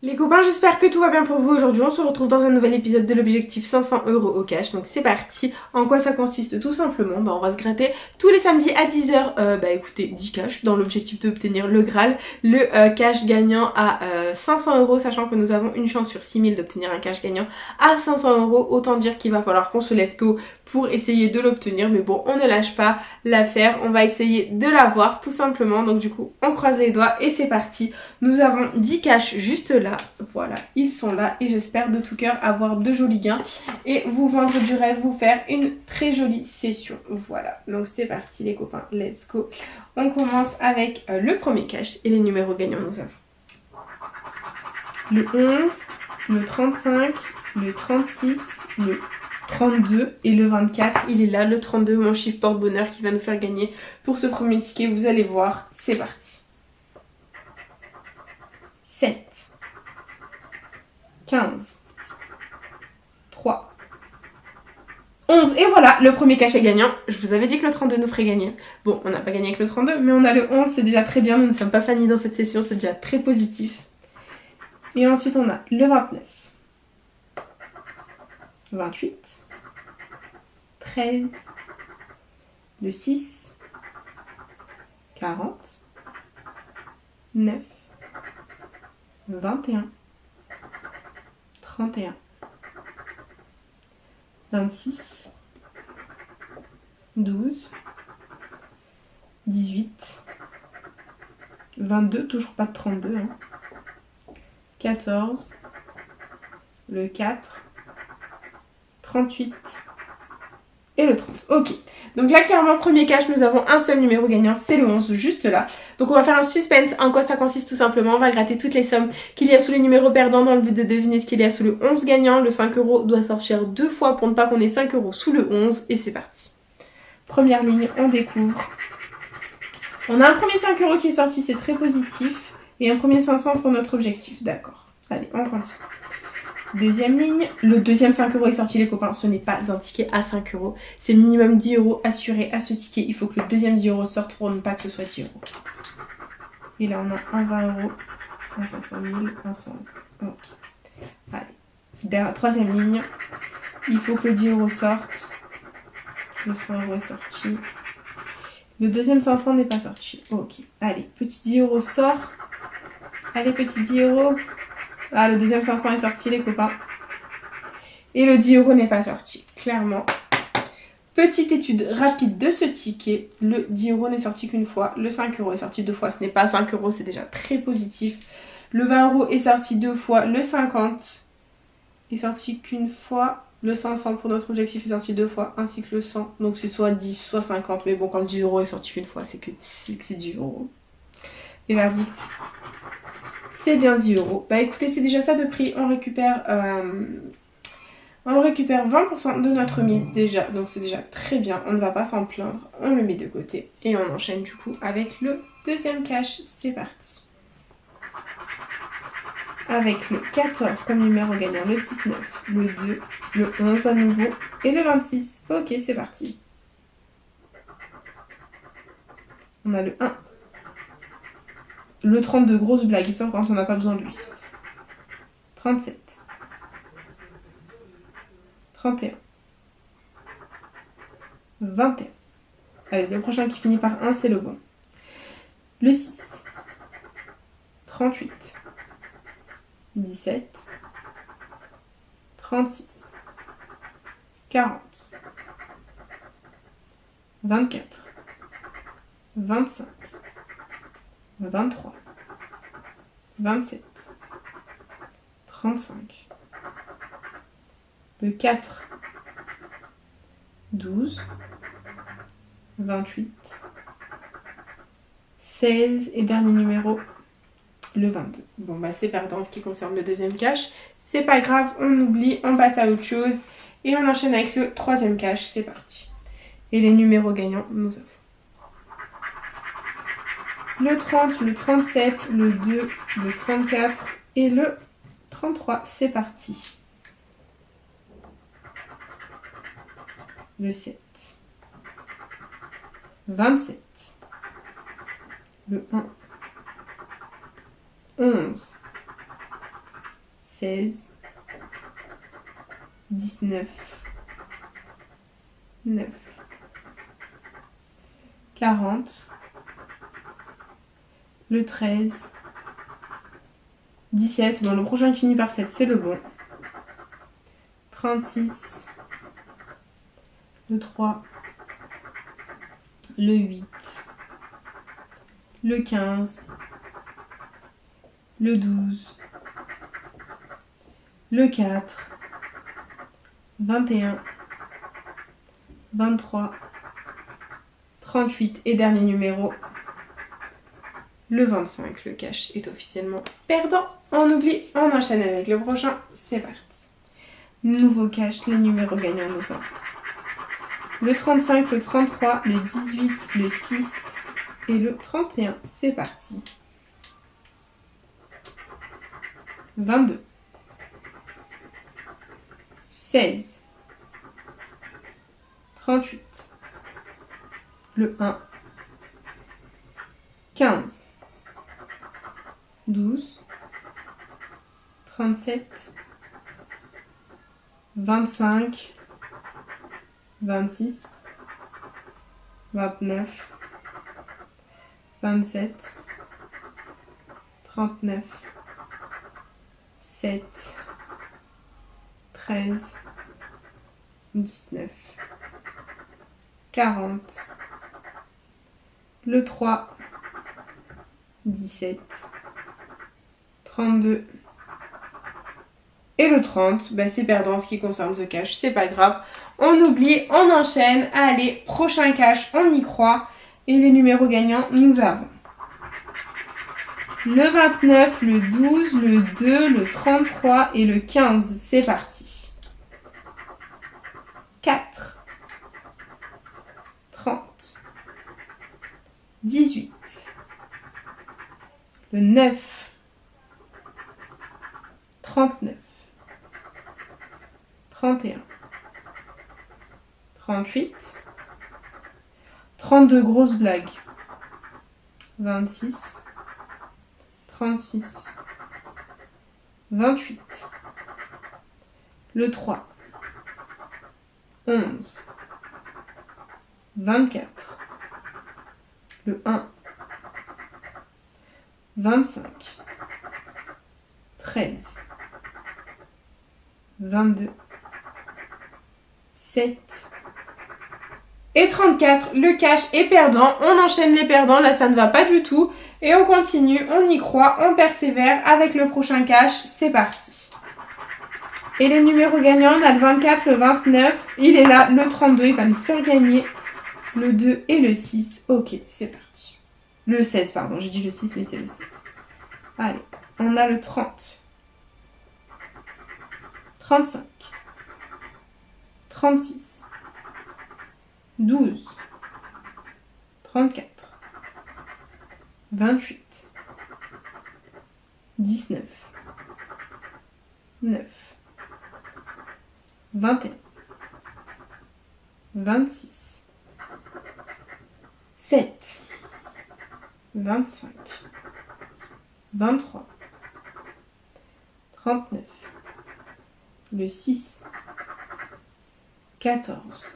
Les copains, j'espère que tout va bien pour vous. Aujourd'hui, on se retrouve dans un nouvel épisode de l'objectif 500 € au cash. Donc c'est parti. En quoi ça consiste? Tout simplement, on va se gratter tous les samedis à 10h. Écoutez, 10 cash dans l'objectif d'obtenir le Graal, le cash gagnant à 500 €, sachant que nous avons une chance sur 6000 d'obtenir un cash gagnant à 500 €. Autant dire qu'il va falloir qu'on se lève tôt pour essayer de l'obtenir. Mais bon, on ne lâche pas l'affaire. On va essayer de l'avoir tout simplement. Donc du coup, on croise les doigts et c'est parti. Nous avons 10 cash juste là. Voilà, ils sont là et j'espère de tout cœur avoir de jolis gains et vous vendre du rêve, vous faire une très jolie session. Voilà, donc c'est parti les copains, let's go. On commence avec le premier cash et les numéros gagnants nous avons le 11, le 35, le 36, le 32 et le 24. Il est là, le 32, mon chiffre porte-bonheur qui va nous faire gagner pour ce premier ticket. Vous allez voir, c'est parti. 7, 15, 3, 11. Et voilà, le premier cachet gagnant. Je vous avais dit que le 32 nous ferait gagner. Bon, on n'a pas gagné avec le 32, mais on a le 11, c'est déjà très bien. Nous ne sommes pas fanés dans cette session, c'est déjà très positif. Et ensuite, on a le 29, 28, 13, le 6, 40, 9, 21, 31, 26, 12, 18, 22, toujours pas de 32, 14, le 4, 38 et le 30. Ok, donc là clairement premier cash, nous avons un seul numéro gagnant, c'est le 11, juste là. Donc on va faire un suspense. En quoi ça consiste? Tout simplement, on va gratter toutes les sommes qu'il y a sous les numéros perdants dans le but de deviner ce qu'il y a sous le 11 gagnant. Le 5 € doit sortir 2 fois pour ne pas qu'on ait 5 € sous le 11 et c'est parti. Première ligne, on découvre. On a un premier 5 € qui est sorti, c'est très positif. Et un premier 500 pour notre objectif, d'accord. Allez, on continue. Deuxième ligne, le deuxième 5 € est sorti les copains, ce n'est pas un ticket à 5 €, c'est minimum 10 € assuré à ce ticket, il faut que le deuxième 10 € sorte pour ne pas que ce soit 10 €. Et là on a un 20 €, un 500 000, un 100 €, ok. Allez, troisième ligne, il faut que le 10 € sorte, le 100 € est sorti, le deuxième 500 n'est pas sorti, ok. Allez, petit 10 € sort, allez petit 10 €. Ah, le deuxième 500 est sorti, les copains. Et le 10 € n'est pas sorti, clairement. Petite étude rapide de ce ticket. Le 10 € n'est sorti qu'une fois. Le 5 € est sorti 2 fois. Ce n'est pas 5 €, c'est déjà très positif. Le 20 € est sorti 2 fois. Le 50 est sorti qu'une fois. Le 500 pour notre objectif est sorti 2 fois, ainsi que le 100. Donc c'est soit 10, soit 50. Mais bon, quand le 10 € est sorti qu'une fois, c'est que c'est 10 €. Et verdict, c'est bien 10 €. Bah écoutez, c'est déjà ça de prix. On récupère 20% de notre mise déjà. Donc c'est déjà très bien. On ne va pas s'en plaindre. On le met de côté. Et on enchaîne du coup avec le deuxième cash. C'est parti. Avec le 14 comme numéro gagnant, le 19, le 2, le 11 à nouveau et le 26. Ok, c'est parti. On a le 1. Le 32, grosse blague, il sort quand on n'a pas besoin de lui. 37. 31. 21. Allez, le prochain qui finit par 1, c'est le bon. Le 6. 38. 17. 36. 40. 24. 25. 23. 27. 35. Le 4. 12. 28. 16 et dernier numéro, le 22. Bon bah c'est perdant en ce qui concerne le deuxième cash. C'est pas grave, on oublie, on passe à autre chose. Et on enchaîne avec le troisième cash, c'est parti. Et les numéros gagnants, nous avons le 30, le 37, le 2, le 34 et le 33. C'est parti. Le 7. 27. Le 1. 11. 16, 19, 9, 40, le 13, 17, bon le prochain qui finit par 7 c'est le bon, 36, le 3, le 8, le 15, le 12, le 4, 21, 23, 38 et dernier numéro, le 25. Le cash est officiellement perdant. On oublie, on enchaîne avec le prochain. C'est parti. Nouveau cash, les numéros gagnants nous ont le 35, le 33, le 18, le 6 et le 31. C'est parti. 22, 16, 38, le 1, 15, 12, 37, 25, 26, 29, 27, 39, 7, 13, 19, 40, le 3, 17, 32 et le 30. Bah, c'est perdant en ce qui concerne ce cash, c'est pas grave. On oublie, on enchaîne. Allez, prochain cash, on y croit. Et les numéros gagnants, nous avons le 29, le 12, le 2, le 33 et le 15. C'est parti. 4, 30, 18, le 9, 39, 31, 38, 32 grosses blagues, 26, 36, 28, le 3, 11, 24, le 1, 25, 13, 22, 7 et 34. Le cash est perdant. On enchaîne les perdants. Là, ça ne va pas du tout. Et on continue, on y croit, on persévère avec le prochain cash. C'est parti. Et les numéros gagnants, on a le 24, le 29. Il est là, le 32. Il va nous faire gagner le 2 et le 6. Ok, c'est parti. Le 16, pardon. J'ai dit le 6, mais c'est le 16. Allez, on a le 30. 35. 36. 12. 34. 28. 19. 9. 21. 26. 7. 25. 23. 39. Le 6. 14.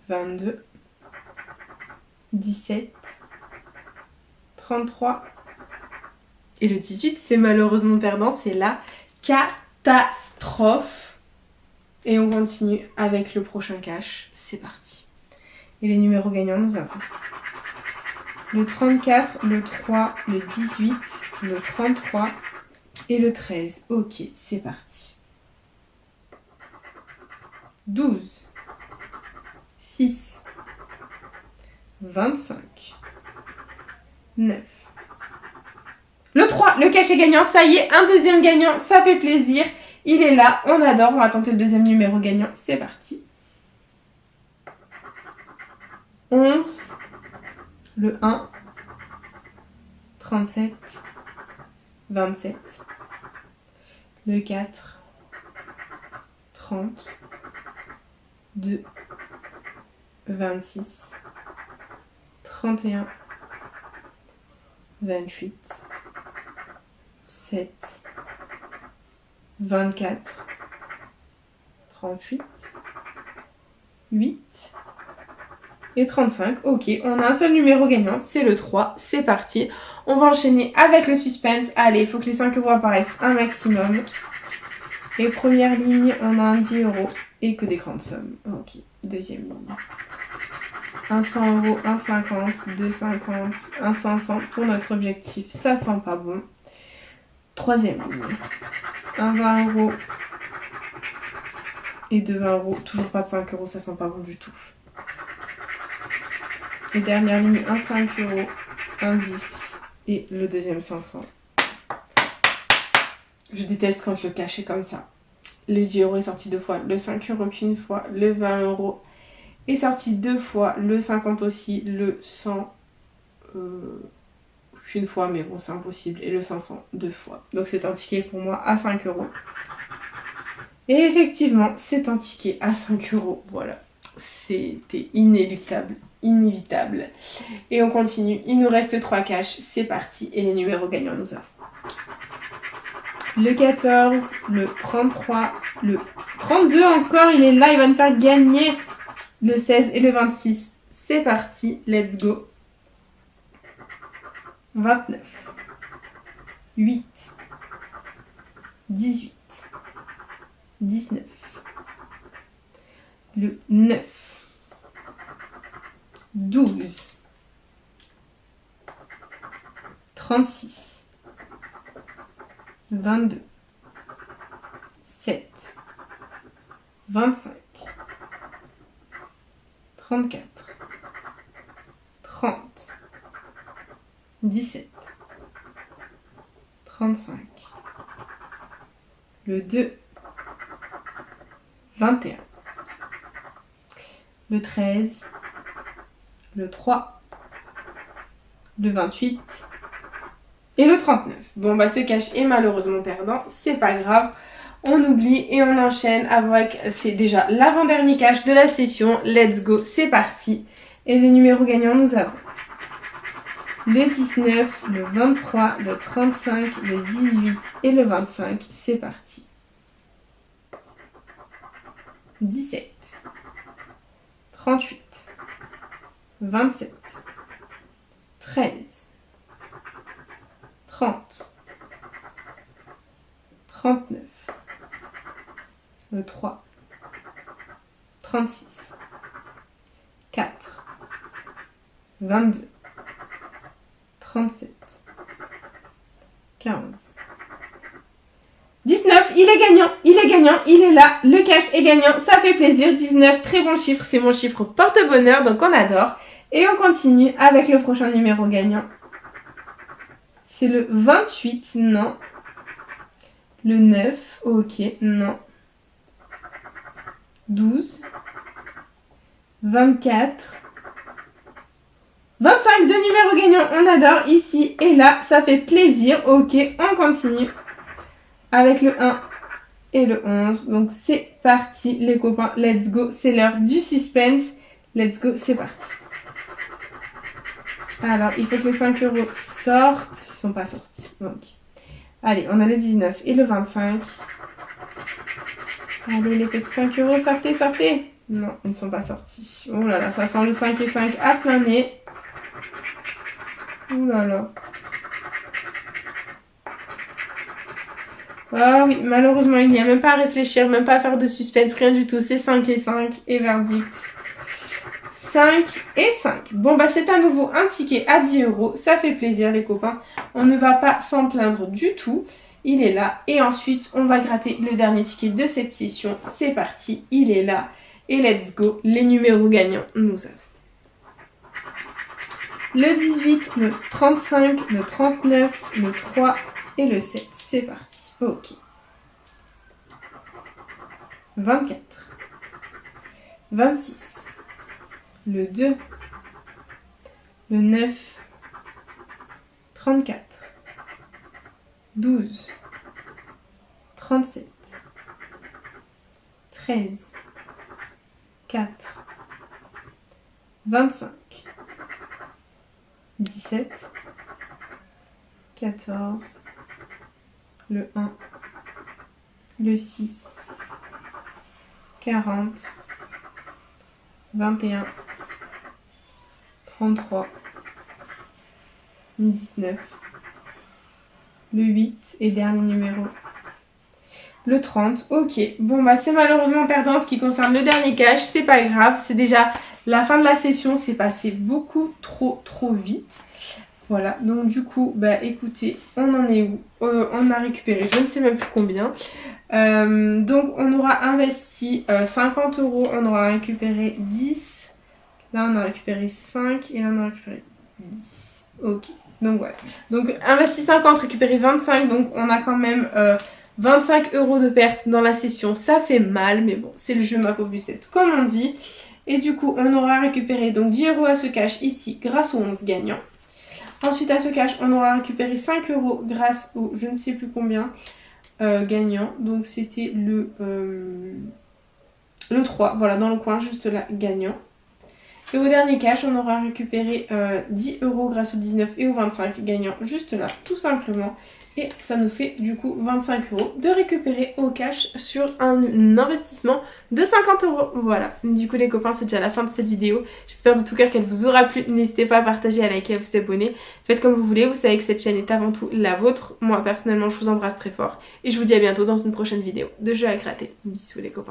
22. 17. 33. Et le 18, c'est malheureusement perdant, c'est la catastrophe. Et on continue avec le prochain cash. C'est parti. Et les numéros gagnants, nous avons le 34, le 3, le 18, le 33 et le 13. Ok, c'est parti. 12, 6, 25, 9. Le 3, le cash est gagnant, ça y est, un deuxième gagnant, ça fait plaisir. Il est là, on adore, on va tenter le deuxième numéro gagnant, c'est parti. 11, le 1, 37, 27, le 4, 30, 2, 26, 31, 28, 7, 24, 38, 8 et 35. Ok, on a un seul numéro gagnant, c'est le 3. C'est parti. On va enchaîner avec le suspense. Allez, il faut que les 5 euros apparaissent un maximum. Et première ligne, on a un 10 euros et que des grandes sommes. Ok, deuxième ligne. Un 100 euros, un 50, 2,50, un 500 pour notre objectif. Ça sent pas bon. Troisième ligne. Un 20 euros et deux 20 euros. Toujours pas de 5 euros, ça sent pas bon du tout. Et dernière ligne, un 5 euros, un 10 et le deuxième 500. Je déteste quand je le cache comme ça. Le 10 euros est sorti 2 fois, le 5 euros qu'une fois, le 20 euros est sorti 2 fois, le 50 aussi, le 100 qu'une fois, mais bon c'est impossible, et le 500 2 fois. Donc c'est un ticket pour moi à 5 euros. Et effectivement, c'est un ticket à 5 euros, voilà. C'était inéluctable, inévitable. Et on continue, il nous reste 3 caches, c'est parti, et les numéros gagnants nous avons le 14, le 33, le 32 encore, il est là, il va nous faire gagner le 16 et le 26. C'est parti, let's go. 29, 8, 18, 19, le 9, 12, 36, 22, 7, 25, 34, 30, 17, 35, le 2, 21, le 13, le 3, le 28 et le 39. Bon bah ce cache est malheureusement perdant, c'est pas grave. On oublie et on enchaîne avec, c'est déjà l'avant-dernier cache de la session. Let's go, c'est parti. Et les numéros gagnants, nous avons le 19, le 23, le 35, le 18 et le 25. C'est parti. 17, 38, 27, 13, 30, 39, le 3, 36, 4, 22, 37, 15, 19, il est gagnant, il est là, le cash est gagnant, ça fait plaisir, 19, très bon chiffre, c'est mon chiffre porte-bonheur, donc on adore. Et on continue avec le prochain numéro gagnant. C'est le 28, non. Le 9, ok, non. 12, 24, 25, deux numéros gagnants, on adore, ici et là, ça fait plaisir, ok, on continue avec le 1 et le 11, donc c'est parti les copains, let's go, c'est l'heure du suspense, let's go, c'est parti. Alors, il faut que les 5 euros sortent, ils sont pas sortis, donc. Allez, on a le 19 et le 25. Allez, les petits 5 euros, sortez, sortez. Non, ils ne sont pas sortis. Oh là là, ça sent le 5 et 5 à plein nez. Oh là là. Ah oui, malheureusement, il n'y a même pas à réfléchir, même pas à faire de suspense, rien du tout. C'est 5 et 5 et verdict. 5 et 5. Bon, bah c'est à nouveau un ticket à 10 euros. Ça fait plaisir, les copains. On ne va pas s'en plaindre du tout. Il est là. Et ensuite, on va gratter le dernier ticket de cette session. C'est parti, il est là. Et let's go. Les numéros gagnants, nous avons le 18, le 35, le 39, le 3 et le 7. C'est parti. Ok. 24, 26, le 2, le 9, 34, 12, 37, 13, 4, 25, 17, 14, le 1, le 6, 40, 21, 33, 19, le 8 et dernier numéro, le 30. Ok, bon bah c'est malheureusement perdant en ce qui concerne le dernier cash, c'est pas grave, c'est déjà la fin de la session, c'est passé beaucoup trop vite. Voilà, donc du coup, bah écoutez, on en est où? On a récupéré, je ne sais même plus combien. Donc on aura investi 50 €, on aura récupéré 10. Là on a récupéré 5 et là on a récupéré 10. Ok, donc voilà. Donc investi 50, récupéré 25, donc on a quand même 25 € de perte dans la session. Ça fait mal, mais bon, c'est le jeu ma pauvre Lucette, comme on dit. Et du coup, on aura récupéré donc 10 € à ce cash ici grâce aux 11 gagnants. Ensuite, à ce cash, on aura récupéré 5 € grâce au je ne sais plus combien gagnant. Donc, c'était le 3, voilà, dans le coin, juste là, gagnant. Et au dernier cash, on aura récupéré 10 € grâce au 19 et au 25 gagnant, juste là, tout simplement. Et ça nous fait du coup 25 € de récupérer au cash sur un investissement de 50 €. Voilà, du coup les copains, c'est déjà la fin de cette vidéo. J'espère de tout cœur qu'elle vous aura plu. N'hésitez pas à partager, à liker, à vous abonner. Faites comme vous voulez, vous savez que cette chaîne est avant tout la vôtre. Moi personnellement, je vous embrasse très fort. Et je vous dis à bientôt dans une prochaine vidéo de jeux à gratter. Bisous les copains.